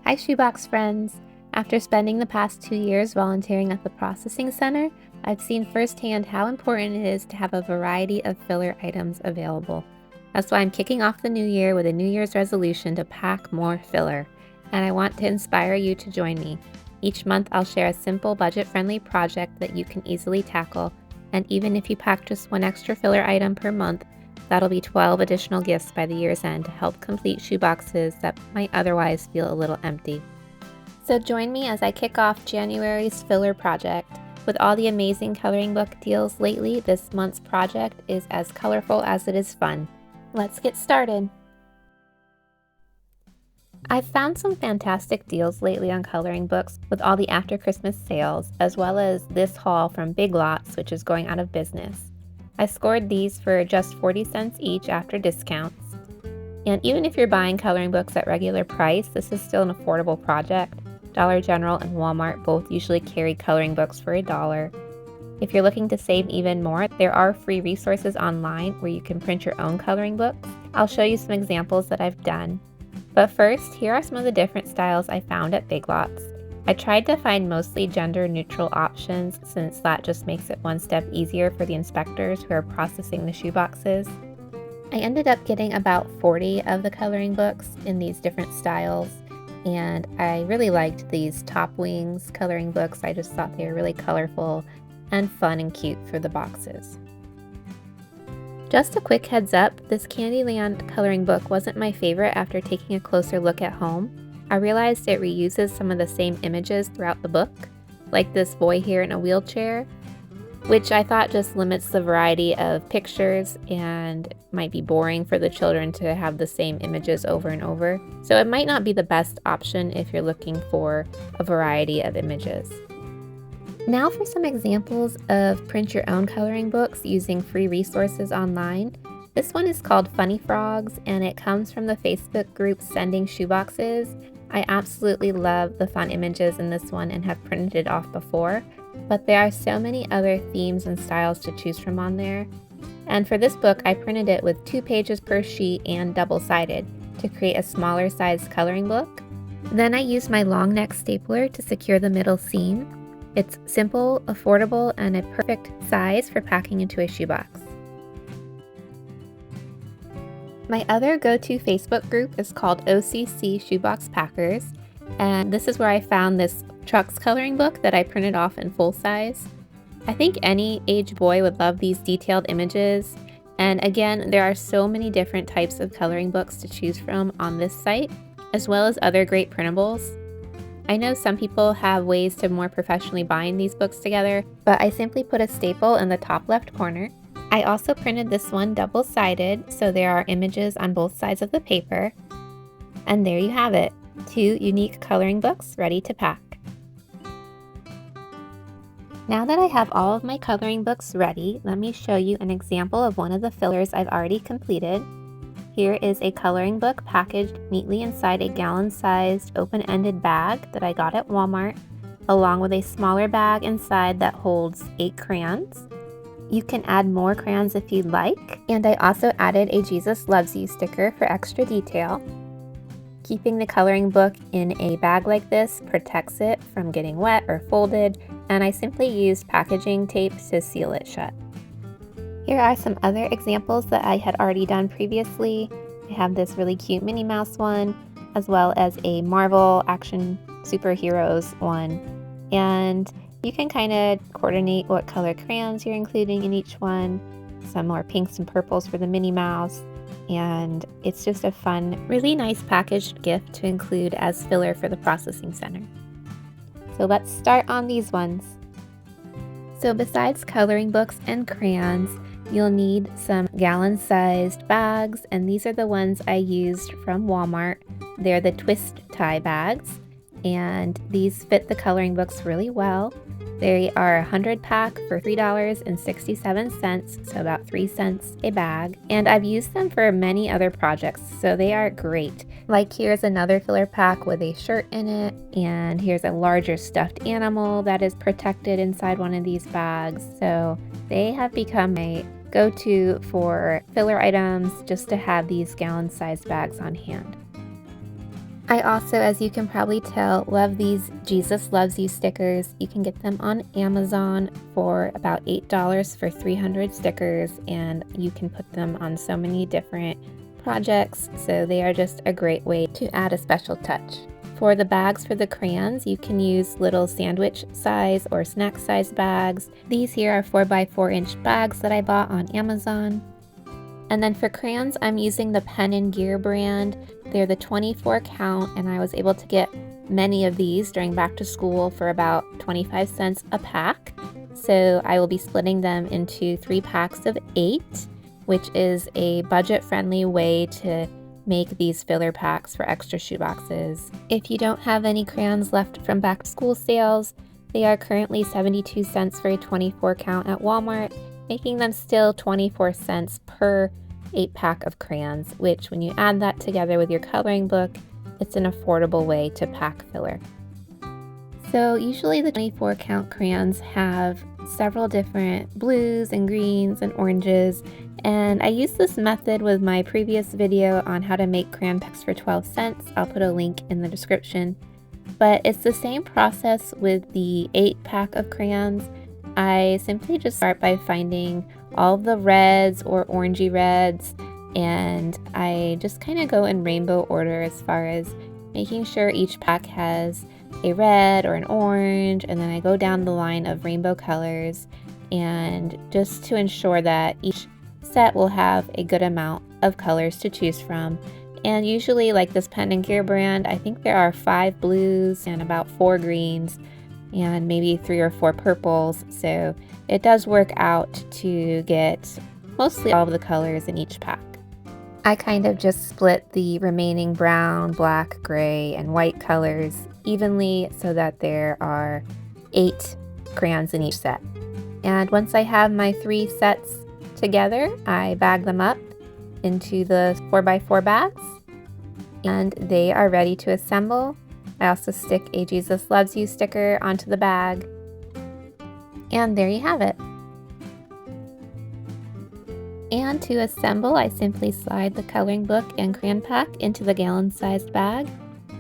Hi Shoebox friends! After spending the past 2 years volunteering at the processing center, I've seen firsthand how important it is to have a variety of filler items available. That's why I'm kicking off the new year with a New Year's resolution to pack more filler, and I want to inspire you to join me. Each month I'll share a simple budget-friendly project that you can easily tackle, and even if you pack just one extra filler item per month, that'll be 12 additional gifts by the year's end to help complete shoeboxes that might otherwise feel a little empty. So join me as I kick off January's filler project. With all the amazing coloring book deals lately, this month's project is as colorful as it is fun. Let's get started! I've found some fantastic deals lately on coloring books with all the after Christmas sales, as well as this haul from Big Lots, which is going out of business. I scored these for just 40 cents each after discounts. And even if you're buying coloring books at regular price, this is still an affordable project. Dollar General and Walmart both usually carry coloring books for $1. If you're looking to save even more, there are free resources online where you can print your own coloring books. I'll show you some examples that I've done. But first, here are some of the different styles I found at Big Lots. I tried to find mostly gender-neutral options since that just makes it one step easier for the inspectors who are processing the shoeboxes. I ended up getting about 40 of the coloring books in these different styles, and I really liked these Top Wings coloring books. I just thought they were really colorful and fun and cute for the boxes. Just a quick heads up, this Candyland coloring book wasn't my favorite after taking a closer look at home. I realized it reuses some of the same images throughout the book, like this boy here in a wheelchair, which I thought just limits the variety of pictures and might be boring for the children to have the same images over and over. So it might not be the best option if you're looking for a variety of images. Now for some examples of print your own coloring books using free resources online. This one is called Funny Frogs, and it comes from the Facebook group Sending Shoeboxes. I absolutely love the fun images in this one and have printed it off before, but there are so many other themes and styles to choose from on there. And for this book, I printed it with 2 pages per sheet and double-sided to create a smaller size coloring book. Then I used my long neck stapler to secure the middle seam. It's simple, affordable, and a perfect size for packing into a shoebox. My other go-to Facebook group is called OCC Shoebox Packers, and this is where I found this Trucks coloring book that I printed off in full size. I think any age boy would love these detailed images, and again, there are so many different types of coloring books to choose from on this site, as well as other great printables. I know some people have ways to more professionally bind these books together, but I simply put a staple in the top left corner. I also printed this one double-sided, so there are images on both sides of the paper. And there you have it, 2 unique coloring books ready to pack. Now that I have all of my coloring books ready, let me show you an example of one of the fillers I've already completed. Here is a coloring book packaged neatly inside a gallon-sized open-ended bag that I got at Walmart, along with a smaller bag inside that holds 8 crayons. You can add more crayons if you'd like, and I also added a Jesus Loves You sticker for extra detail. Keeping the coloring book in a bag like this protects it from getting wet or folded, and I simply used packaging tape to seal it shut. Here are some other examples that I had already done previously. I have this really cute Minnie Mouse one, as well as a Marvel action superheroes one, and you can kind of coordinate what color crayons you're including in each one. Some more pinks and purples for the Minnie Mouse. And it's just a fun, really nice packaged gift to include as filler for the processing center. So let's start on these ones. So besides coloring books and crayons, you'll need some gallon-sized bags, and these are the ones I used from Walmart. They're the twist tie bags, and these fit the coloring books really well. They are a 100 pack for $3.67, so about 3 cents a bag, and I've used them for many other projects, so they are great. Like here's another filler pack with a shirt in it, and here's a larger stuffed animal that is protected inside one of these bags, so they have become a go-to for filler items just to have these gallon-sized bags on hand. I also, as you can probably tell, love these Jesus Loves You stickers. You can get them on Amazon for about $8 for 300 stickers, and you can put them on so many different projects, so they are just a great way to add a special touch. For the bags for the crayons, you can use little sandwich size or snack size bags. These here are 4x4-inch bags that I bought on Amazon. And then for crayons, I'm using the Pen & Gear brand. They're the 24 count, and I was able to get many of these during back to school for about 25 cents a pack. So I will be splitting them into 3 packs of 8, which is a budget-friendly way to make these filler packs for extra shoeboxes. If you don't have any crayons left from back to school sales, they are currently 72 cents for a 24 count at Walmart, making them still 24 cents per 8-pack of crayons, which when you add that together with your coloring book, it's an affordable way to pack filler. So usually the 24 count crayons have several different blues and greens and oranges, and I used this method with my previous video on how to make crayon packs for 12 cents. I'll put a link in the description. But it's the same process with the 8-pack of crayons. I simply just start by finding all the reds or orangey reds, and I just kind of go in rainbow order as far as making sure each pack has a red or an orange, and then I go down the line of rainbow colors, and just to ensure that each set will have a good amount of colors to choose from. And usually, like this Pen & Gear brand, I think there are 5 blues and about 4 greens and maybe 3 or 4 purples, so it does work out to get mostly all of the colors in each pack. I kind of just split the remaining brown, black, gray, and white colors evenly so that there are 8 crayons in each set. And once I have my 3 sets together, I bag them up into the 4x4 bags, and they are ready to assemble. I also stick a Jesus Loves You sticker onto the bag, and there you have it. And to assemble, I simply slide the coloring book and crayon pack into the gallon-sized bag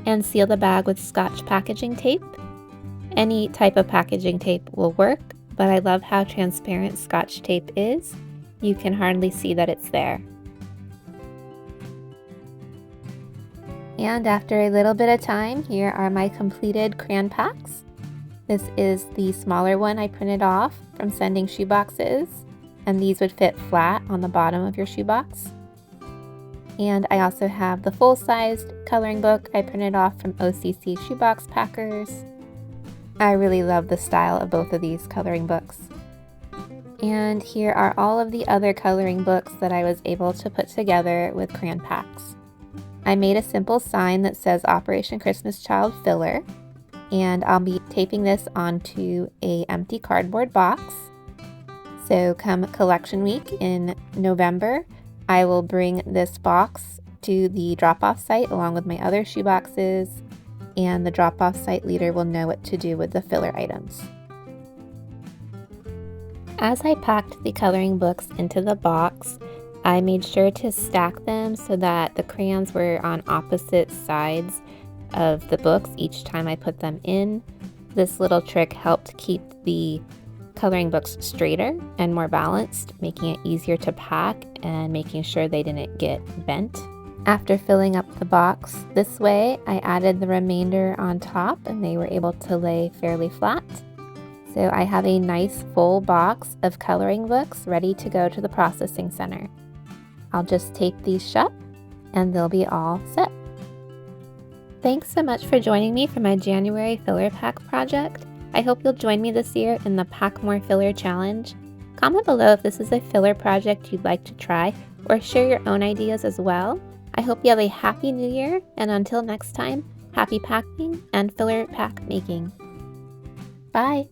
and seal the bag with Scotch packaging tape. Any type of packaging tape will work, but I love how transparent Scotch tape is. You can hardly see that it's there. And after a little bit of time, here are my completed crayon packs. This is the smaller one I printed off from sending shoeboxes, and these would fit flat on the bottom of your shoebox. And I also have the full-sized coloring book I printed off from OCC shoebox packers. I really love the style of both of these coloring books. And here are all of the other coloring books that I was able to put together with crayon packs. I made a simple sign that says Operation Christmas Child Filler, and I'll be taping this onto an empty cardboard box. So come collection week in November, I will bring this box to the drop-off site along with my other shoeboxes, and the drop-off site leader will know what to do with the filler items. As I packed the coloring books into the box, I made sure to stack them so that the crayons were on opposite sides of the books each time I put them in. This little trick helped keep the coloring books straighter and more balanced, making it easier to pack and making sure they didn't get bent. After filling up the box this way, I added the remainder on top and they were able to lay fairly flat. So I have a nice full box of coloring books ready to go to the processing center. I'll just tape these shut and they'll be all set. Thanks so much for joining me for my January filler pack project. I hope you'll join me this year in the Pack More Filler Challenge. Comment below if this is a filler project you'd like to try, or share your own ideas as well. I hope you have a happy new year, and until next time, happy packing and filler pack making. Bye!